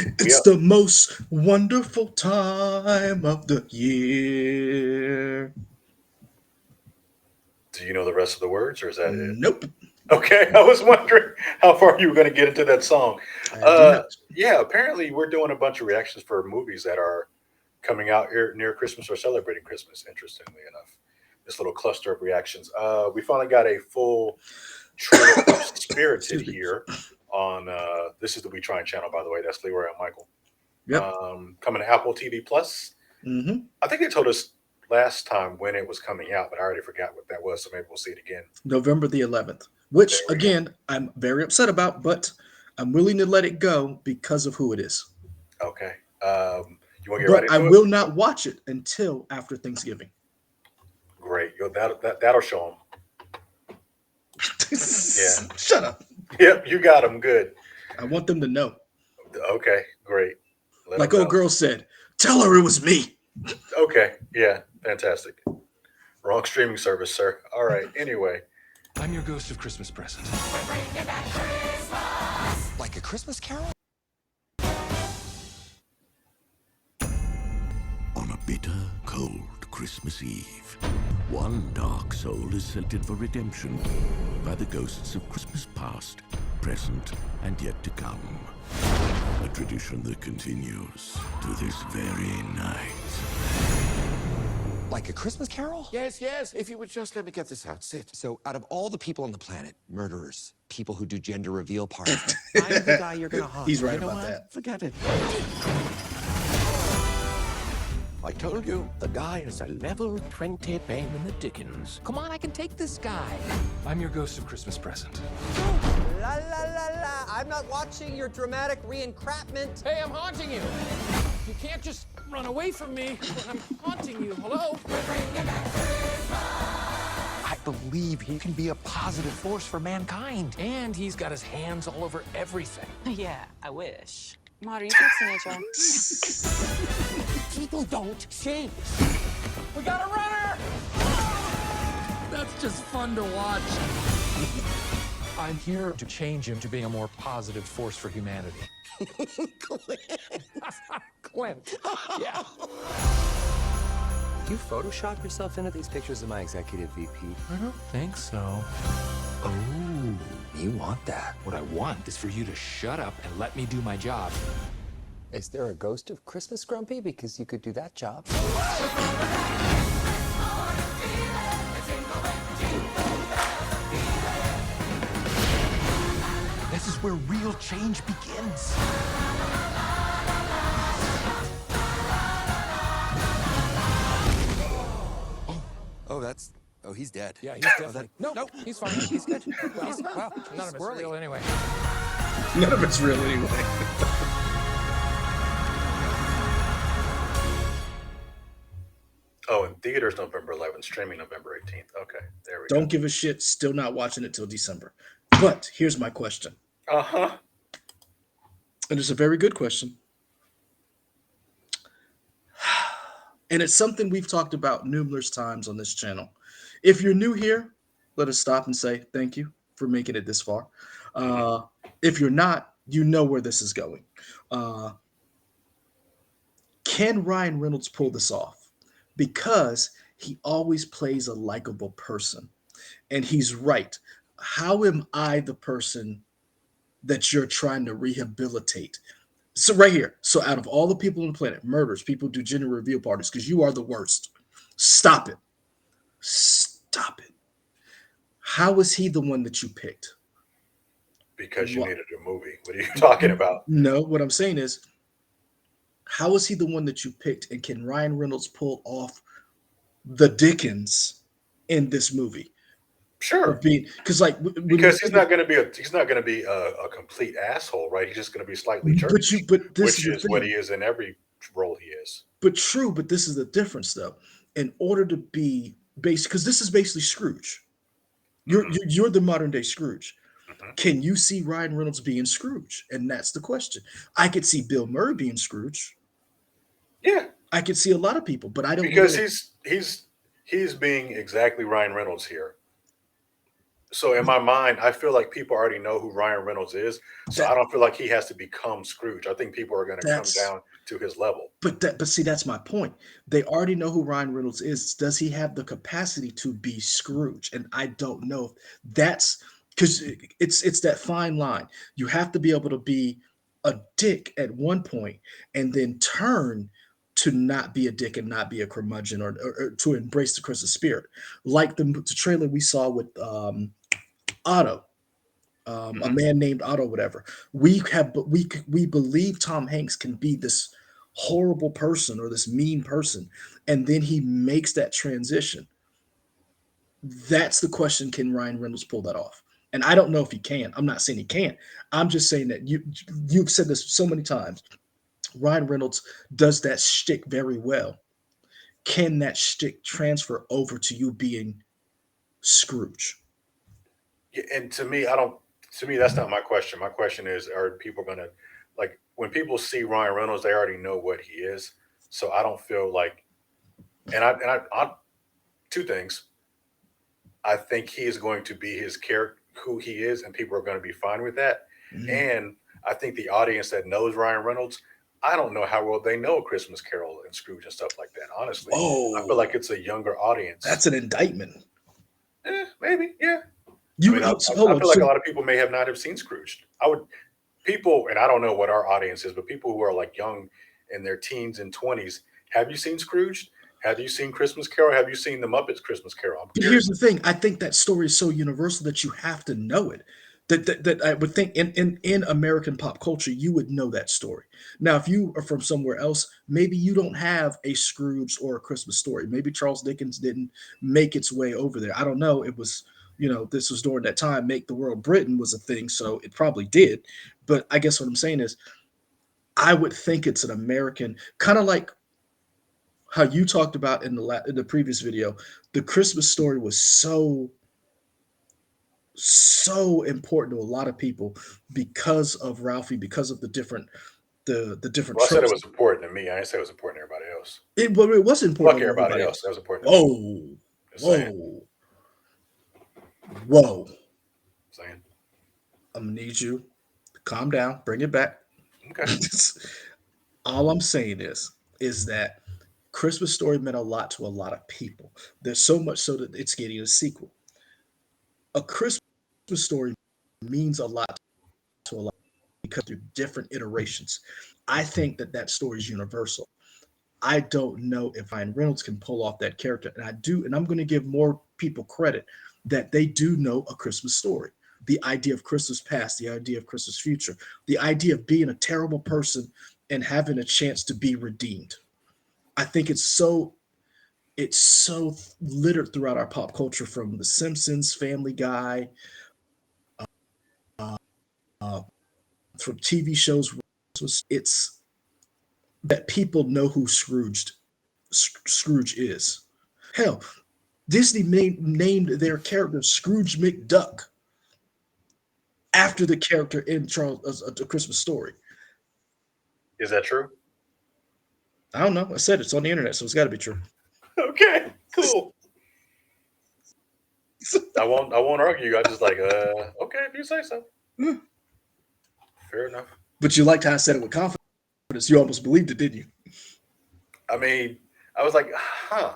We It's the most wonderful time of the year. Do you know the rest of the words, or is that it? Nope, Okay, I was wondering how far you were going to get into that song. I do Uh, not. yeah, apparently we're doing a bunch of reactions for movies that are coming out here near Christmas or celebrating Christmas. Interestingly enough, this little cluster of reactions. We finally got a full trailer for Spirited Excuse me. here on. This is the We Trying channel, by the way. That's Leroy and Michael. Yep. Coming to Apple TV Plus. hmm I think they told us last time when it was coming out, but I already forgot what that was. So maybe we'll see it again. November the 11th, There which we go. again, I'm very upset about, but I'm willing to let it go because of who it is. Okay. You want to get right But I into it? will not watch it until after Thanksgiving. Great. That'll show them. Yeah. Shut up. Yep. You got them. Good. I want them to know. Okay. Great. Let Like them know. old girl said, tell her it was me. Okay. Yeah. Fantastic. Wrong streaming service, sir. All right. Anyway. I'm your ghost of Christmas present. Like a Christmas Carol? On a bitter, cold Christmas Eve, one dark soul is selected for redemption by the ghosts of Christmas past, present, and yet to come. A tradition that continues to this very night. Like a Christmas Carol? Yes, yes. If you would just let me get this out. Sit. So, out of all the people on the planet, murderers, people who do gender reveal parties, I'm the guy you're gonna haunt. He's right You know about what? that. Forget it. I told you, the guy is a level 20 pain in the dickens. Come on, I can take this guy. I'm your ghost of Christmas present. La la la la! I'm not watching your dramatic re-encrapment. Hey, I'm haunting you. You can't just run away from me when I'm haunting you. Hello? I believe he can be a positive force for mankind. And he's got his hands all over everything. Yeah, I wish. Maud, are you texting HL? People don't change. We got a runner! That's just fun to watch. I'm here to change him to being a more positive force for humanity. Clint. Yeah. You Photoshop yourself into these pictures of my executive VP? I don't think so. Oh, you want that? What I want is for you to shut up and let me do my job. Is there a ghost of Christmas Grumpy? Because you could do that job. This is where real change begins. Oh, he's dead. Yeah, he's definitely. No, he's fine. He's good. Well, none of it's real anyway. None of it's real anyway. Oh, in theaters November 11th, streaming November 18th. Okay. There we Don't give a shit. Still not watching it till December. But here's my question, go. Uh huh. and it's a very good question. And it's something we've talked about numerous times on this channel. If you're new here, let us stop and say thank you for making it this far. Uh, if you're not, you know where this is going. Uh, can Ryan Reynolds pull this off? Because he always plays a likable person. And he's right. How am I the person that you're trying to rehabilitate? So, right here. So, out of all the people on the planet, murders, people do gender reveal parties because you are the worst. Stop it. Stop it. How is he the one that you picked? Because you What? needed a movie. What are you talking about? No, what I'm saying is, how is he the one that you picked? And can Ryan Reynolds pull off the Dickens in this movie? Sure. Of being because like when you Because he's think not going to be a complete asshole, right? He's just going to be slightly jerky, but this which is is the what thing. he is in every role he is. But true, but this is the difference though. In order to be based, because this is basically Scrooge. You're, Mhm, you're you're the modern day Scrooge. mhm. Can you see Ryan Reynolds being Scrooge? And that's the question. I could see Bill Murray being Scrooge. Yeah, I could see a lot of people, but I don't because know. he's being exactly Ryan Reynolds here. So in my mind, I feel like people already know who Ryan Reynolds is. So I don't feel like he has to become Scrooge. I think people are going to come That's down to his level. but see, that's my point. They already know who Ryan Reynolds is. Does he have the capacity to be Scrooge? And I don't know if that's because it's that fine line. You have to be able to be a dick at one point and then turn to not be a dick and not be a curmudgeon or to embrace the Christmas spirit. Like the trailer we saw with Otto, a man named Otto, whatever. We believe Tom Hanks can be this horrible person or this mean person, and then he makes that transition. That's the question: can Ryan Reynolds pull that off? And I don't know if he can. I'm not saying he can't. I'm just saying that you've said this so many times. Ryan Reynolds does that shtick very well. Can that shtick transfer over to you being Scrooge? Yeah, and to me, I don't. To me, that's not my question. My question is: are people going to like when people see Ryan Reynolds? They already know what he is. So I don't feel like. And I two things. I think he is going to be his character, who he is, and people are going to be fine with that. Mhm. And I think the audience that knows Ryan Reynolds, I don't know how well they know Christmas Carol and Scrooge and stuff like that. Honestly, I feel Oh, like it's a younger audience. that's an indictment. Maybe, yeah. You I mean, I hold on. feel like So a lot of people may have not have seen Scrooge. I would people, and I don't know what our audience is, but people who are like young in their teens and 20s, have you seen Scrooge? Have you seen Christmas Carol? Have you seen the Muppets Christmas Carol? I'm but here's curious. the thing. I think that story is so universal that you have to know it. That I would think in American pop culture, you would know that story. Now, if you are from somewhere else, maybe you don't have a Scrooge or a Christmas story. Maybe Charles Dickens didn't make its way over there. I don't know. It was, this was during that time. Make the World Britain was a thing, so it probably did. But I guess what I'm saying is, I would think it's an American kind of like how you talked about in the previous video. The Christmas story was so important to a lot of people because of Ralphie, because of the different Well, I said it tropes. was important to me. I didn't say it was important to everybody else. It was Fuck important to everybody everybody else. else. That was important to me. Whoa, Just saying. whoa, whoa! Saying. I'm gonna need you to calm down, bring it back. Okay. All I'm saying is that Christmas Story meant a lot to a lot of people. There's so much so that it's getting a sequel. A Christmas Story means a lot to a lot because through different iterations. I think that story is universal. I don't know if Ryan Reynolds can pull off that character, and I do, and I'm going to give more people credit that they do know A Christmas Story. The idea of Christmas past, the idea of Christmas future, the idea of being a terrible person and having a chance to be redeemed. I think it's so littered throughout our pop culture, from The Simpsons, Family Guy, uh, from TV shows. It's that people know who Scrooge is. Hell, Disney named their character Scrooge McDuck after the character in Charles A Christmas Story. Is that true? I don't know. I said it's on the internet, so it's got to be true. Okay. Cool. I won't argue. I just like okay if you say so. Fair enough. But you liked how I said it with confidence. You almost believed it, didn't you? I mean, I was like, huh.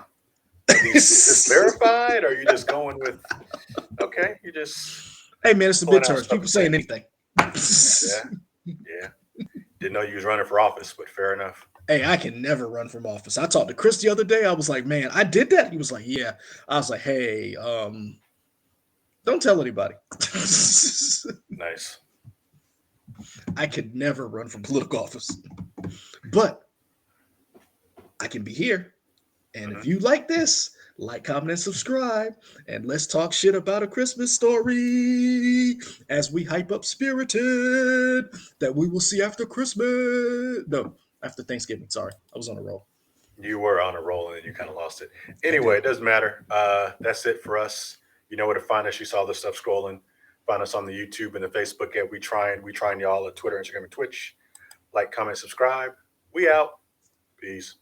Is this verified? Or are you just going with okay, you just Hey man, it's the pulling out midterms. stuff People to saying say. anything. Yeah. Didn't know you was running for office, but fair enough. Hey, I can never run from office. I talked to Chris the other day. I was like, man, I did that. He was like, yeah. I was like, hey, don't tell anybody. Nice. I could never run for political office, but I can be here. And if you like this, like, comment, and subscribe. And let's talk shit about A Christmas Story as we hype up Spirited that we will see after Christmas. No, after Thanksgiving. Sorry, I was on a roll. You were on a roll and then you kind of lost it. Anyway, it doesn't matter. That's it for us. You know where to find us. You saw the stuff scrolling. Find us on the YouTube and the Facebook at We Trying y'all at Twitter, Instagram, and Twitch. Like, comment, subscribe. We out. Peace.